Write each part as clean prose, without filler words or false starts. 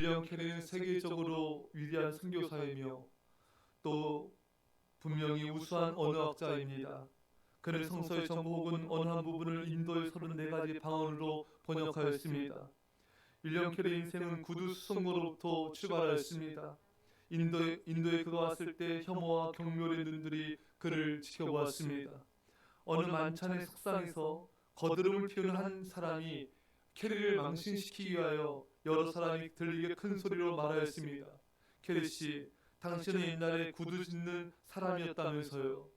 윌리엄 캐리는 세계적으로 위대한 선교사이며 또 분명히 우수한 언어학자입니다. 그는 성서의 전부 혹은 어느 한 부분을 인도의 34가지 방언으로 번역하였습니다. 윌리엄 캐리 인생은 구두 수송고로부터 출발하였습니다. 인도에 그가 왔을 때 혐오와 경멸의 눈들이 그를 지켜보았습니다. 어느 만찬의 석상에서 거드름을 피우는 한 사람이 캐리를 망신시키기 위하여 여러 사람이 들리게 큰 소리로 말하였습니다. 캐리 씨, 당신은 옛날에 구두 짖는 사람이었다면서요.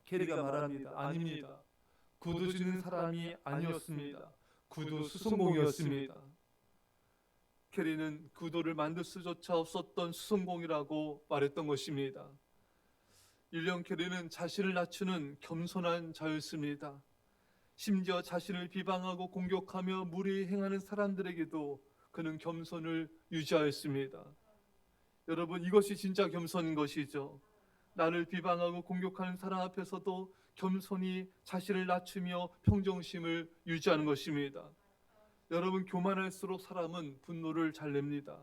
캐리가 말합니다. 아닙니다. 구두 짖는 사람이 아니었습니다. 구두 수송공이었습니다. 캐리는 구두를 만들 수조차 없었던 수송공이라고 말했던 것입니다. 윌리엄 캐리는 자신을 낮추는 겸손한 자였습니다. 심지어 자신을 비방하고 공격하며 무례히 행하는 사람들에게도 그는 겸손을 유지하였습니다. 여러분, 이것이 진짜 겸손인 것이죠. 나를 비방하고 공격하는 사람 앞에서도 겸손히 자신을 낮추며 평정심을 유지하는 것입니다. 여러분, 교만할수록 사람은 분노를 잘 냅니다.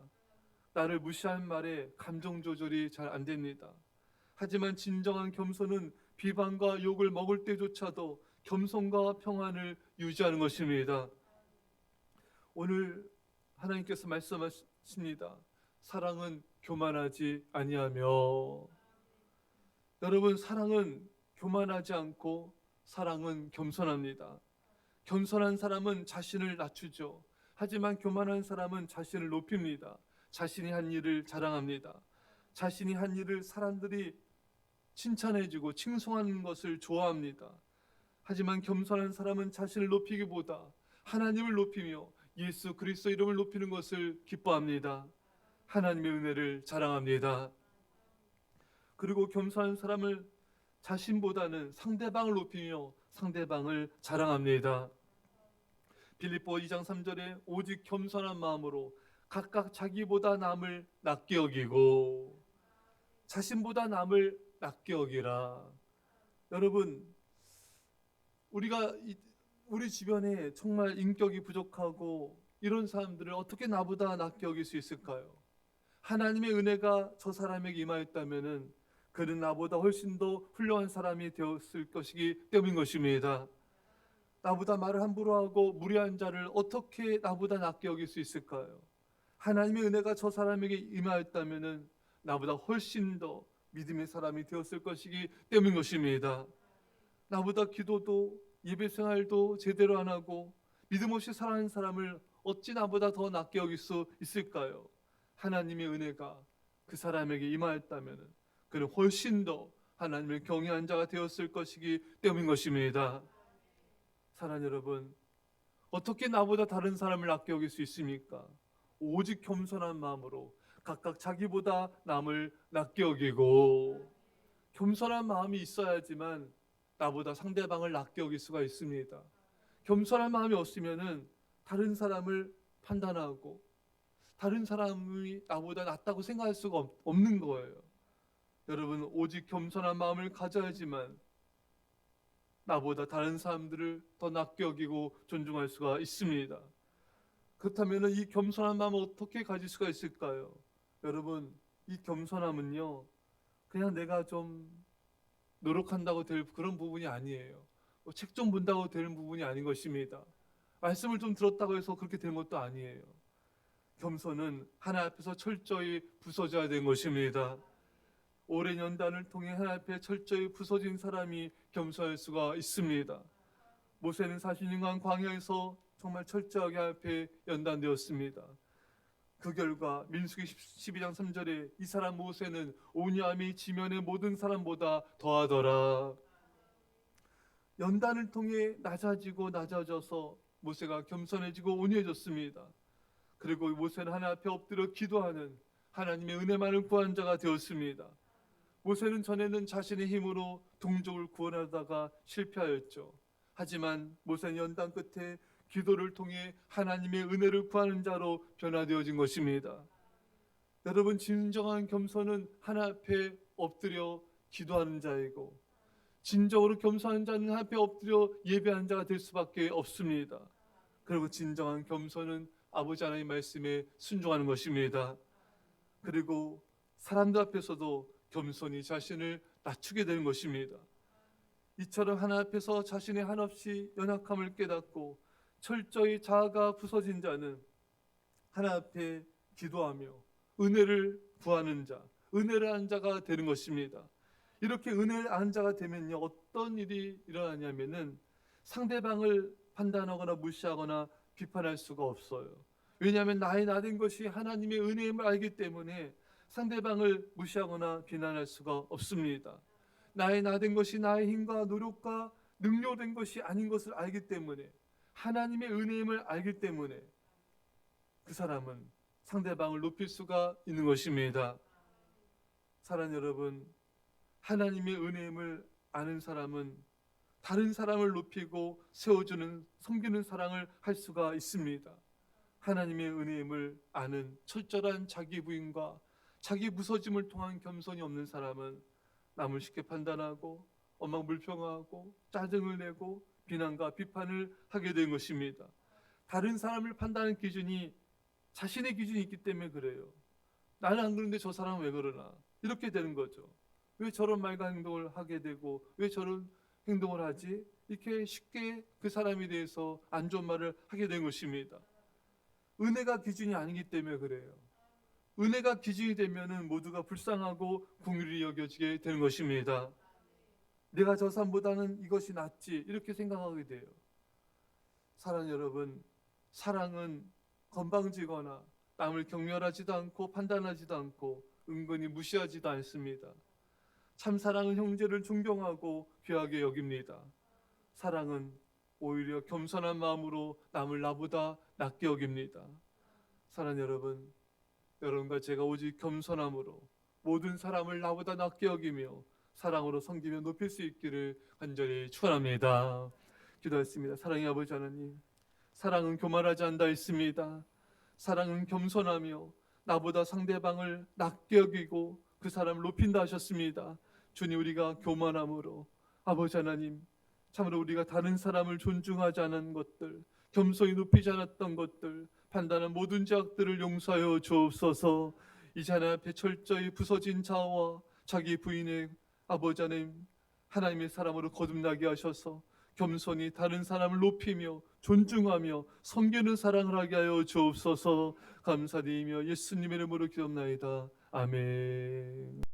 나를 무시한 말에 감정 조절이 잘 안 됩니다. 하지만 진정한 겸손은 비방과 욕을 먹을 때조차도 겸손과 평안을 유지하는 것입니다. 오늘 하나님께서 말씀하십니다. 사랑은 교만하지 아니하며. 여러분, 사랑은 교만하지 않고 사랑은 겸손합니다. 겸손한 사람은 자신을 낮추죠. 하지만 교만한 사람은 자신을 높입니다. 자신이 한 일을 자랑합니다. 자신이 한 일을 사람들이 칭찬해주고 칭송하는 것을 좋아합니다. 하지만 겸손한 사람은 자신을 높이기보다 하나님을 높이며 예수 그리스도 이름을 높이는 것을 기뻐합니다. 하나님의 은혜를 자랑합니다. 그리고 겸손한 사람을 자신보다는 상대방을 높이며 상대방을 자랑합니다. 빌립보 2장 3절에 오직 겸손한 마음으로 각각 자기보다 남을 낮게 여기고 자신보다 남을 낮게 여기라. 여러분, 우리가 우리 주변에 정말 인격이 부족하고 이런 사람들을 어떻게 나보다 낮게 여길 수 있을까요? 하나님의 은혜가 저 사람에게 임하였다면 그는 나보다 훨씬 더 훌륭한 사람이 되었을 것이기 때문인 것입니다. 나보다 말을 함부로 하고 무례한 자를 어떻게 나보다 낮게 여길 수 있을까요? 하나님의 은혜가 저 사람에게 임하였다면 나보다 훨씬 더 믿음의 사람이 되었을 것이기 때문인 것입니다. 나보다 기도도 예배 생활도 제대로 안 하고 믿음 없이 살아가는 사람을 어찌 나보다 더 낮게 여길 수 있을까요? 하나님의 은혜가 그 사람에게 임하였다면 그는 훨씬 더 하나님을 경외한 자가 되었을 것이기 때문인 것입니다. 사랑하는 여러분, 어떻게 나보다 다른 사람을 낮게 여길 수 있습니까? 오직 겸손한 마음으로 각각 자기보다 남을 낮게 여기고, 겸손한 마음이 있어야지만 나보다 상대방을 낮게 여길 수가 있습니다. 겸손한 마음이 없으면은 다른 사람을 판단하고 다른 사람이 나보다 낫다고 생각할 수가 없는 거예요. 여러분, 오직 겸손한 마음을 가져야지만 나보다 다른 사람들을 더 낮게 여기고 존중할 수가 있습니다. 그렇다면 이 겸손한 마음을 어떻게 가질 수가 있을까요? 여러분, 이 겸손함은요, 그냥 내가 좀 노력한다고 될 그런 부분이 아니에요. 책 좀 본다고 되는 부분이 아닌 것입니다. 말씀을 좀 들었다고 해서 그렇게 되는 것도 아니에요. 겸손은 하나님 앞에서 철저히 부서져야 되는 것입니다. 오랜 연단을 통해 하나님 앞에 철저히 부서진 사람이 겸손할 수가 있습니다. 모세는 40년간 광야에서 정말 철저하게 하나님 앞에 연단되었습니다. 그 결과 민수기 12장 3절에 이 사람 모세는 온유함이 지면의 모든 사람보다 더하더라. 연단을 통해 낮아져서 모세가 겸손해지고 온유해졌습니다. 그리고 모세는 하나님 앞에 엎드려 기도하는 하나님의 은혜만을 구한 자가 되었습니다. 모세는 전에는 자신의 힘으로 동족을 구원하다가 실패하였죠. 하지만 모세는 연단 끝에 기도를 통해 하나님의 은혜를 구하는 자로 변화되어진 것입니다. 여러분, 진정한 겸손은 하나님 앞에 엎드려 기도하는 자이고, 진정으로 겸손한 자는 하나님 앞에 엎드려 예배하는 자가 될 수밖에 없습니다. 그리고 진정한 겸손은 아버지 하나님 말씀에 순종하는 것입니다. 그리고 사람들 앞에서도 겸손히 자신을 낮추게 되는 것입니다. 이처럼 하나 앞에서 자신의 한없이 연약함을 깨닫고 철저히 자아가 부서진 자는 하나 앞에 기도하며 은혜를 구하는 자, 은혜를 아는 자가 되는 것입니다. 이렇게 은혜를 아는 자가 되면요, 어떤 일이 일어나냐면은 상대방을 판단하거나 무시하거나 비판할 수가 없어요. 왜냐하면 나의 나된 것이 하나님의 은혜임을 알기 때문에 상대방을 무시하거나 비난할 수가 없습니다. 나의 나된 것이 나의 힘과 노력과 능력으로 된 것이 아닌 것을 알기 때문에, 하나님의 은혜임을 알기 때문에 그 사람은 상대방을 높일 수가 있는 것입니다. 사랑하는 여러분, 하나님의 은혜임을 아는 사람은 다른 사람을 높이고 세워주는, 섬기는 사랑을 할 수가 있습니다. 하나님의 은혜임을 아는 철저한 자기 부인과 자기 부서짐을 통한 겸손이 없는 사람은 남을 쉽게 판단하고 엄망불평하고 짜증을 내고 비난과 비판을 하게 된 것입니다. 다른 사람을 판단하는 기준이 자신의 기준이 있기 때문에 그래요. 나는 안 그런데 저 사람은 왜 그러나, 이렇게 되는 거죠. 왜 저런 말과 행동을 하게 되고 왜 저런 행동을 하지? 이렇게 쉽게 그 사람에 대해서 안 좋은 말을 하게 된 것입니다. 은혜가 기준이 아니기 때문에 그래요. 은혜가 기준이 되면은 모두가 불쌍하고 긍휼히 여겨지게 되는 것입니다. 내가 저 사람보다는 이것이 낫지, 이렇게 생각하게 돼요. 사랑 여러분, 사랑은 건방지거나 남을 경멸하지도 않고 판단하지도 않고 은근히 무시하지도 않습니다. 참 사랑은 형제를 존경하고 귀하게 여깁니다. 사랑은 오히려 겸손한 마음으로 남을 나보다 낮게 여깁니다. 사랑 여러분, 여러분과 제가 오직 겸손함으로 모든 사람을 나보다 낮게 여기며 사랑으로 섬기며 높일 수 있기를 간절히 축원합니다. 기도했습니다. 사랑의 아버지 하나님, 사랑은 교만하지 않다 했습니다. 사랑은 겸손하며 나보다 상대방을 낮게 여기고 그 사람을 높인다 하셨습니다. 주님, 우리가 교만함으로 아버지 하나님, 참으로 우리가 다른 사람을 존중하지 않은 것들, 겸손히 높이지 않았던 것들, 판단한 모든 죄악들을 용서하여 주옵소서. 이제 하나님 앞에 철저히 부서진 자와 자기 부인의 아버지 하나님, 하나님의 사람으로 거듭나게 하셔서 겸손히 다른 사람을 높이며 존중하며 섬기는 사랑을 하게 하여 주옵소서. 감사드리며 예수님의 이름으로 기도합나이다. 아멘.